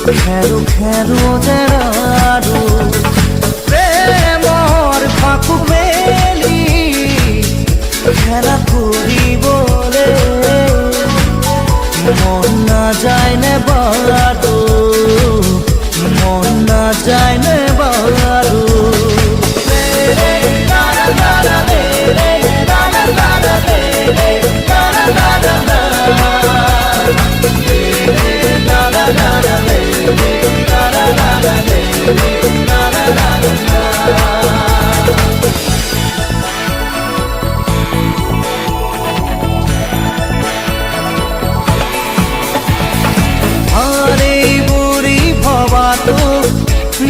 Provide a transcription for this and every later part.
খেৰো খেৰো জেৰাৰো প্ৰেমৰ ফাকু মেলি খেলা কৰিবলে মন নাযায় নে বাৰু মন নাযায় নে বাৰু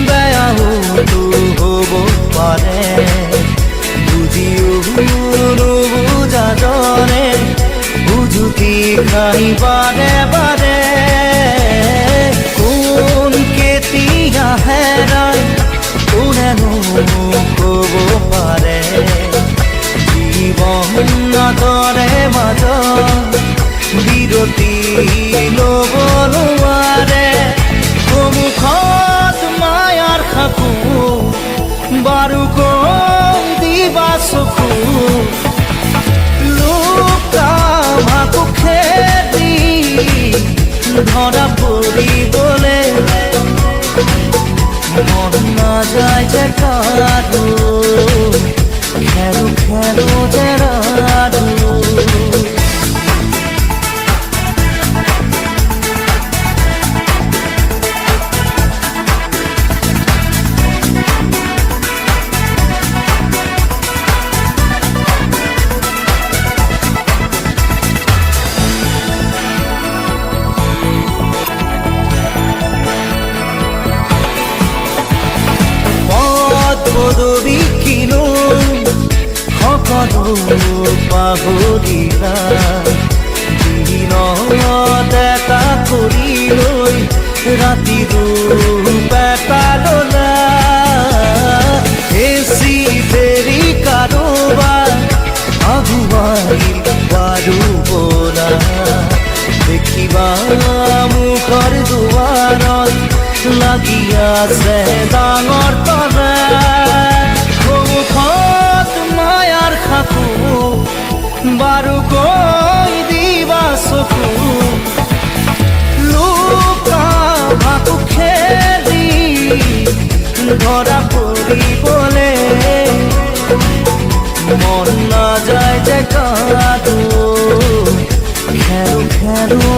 বেয়াটো হ'ব পাৰে বুজিও নুবুজাজনে উজুতি খাই বাৰে বাৰে কোন কেতিয়া হেৰাই কোনেনো ক'ব পাৰে জীৱনৰে মাজত বিৰতি ল'ব নোৱাৰে সন্মুখত মায়াৰ খাকু বাৰু কৈ দিবা চকু লুকা ভাকু খেদি ধৰা পৰিবলে মন নাযায় যে কাৰো খেৰো খেৰো জেৰাৰো পদবী কিনো সকলো পাহৰিলা দিনত এটা কৰি লৈ ৰাতি ৰূপ এটা ল'লা এচি দেৰি কাৰোবাৰ আগুৱাই বাৰু বলা দেখিবা মুখৰ দুৱাৰত লাগি আছে ডাঙৰ তৰা সন্মুখত মায়াৰ খাকু বাৰু কৈ দিবা চকু লুকা ভাকু খেলি ধৰা পৰিবলে মন নাযায় যে কাৰো খেৰো খেৰো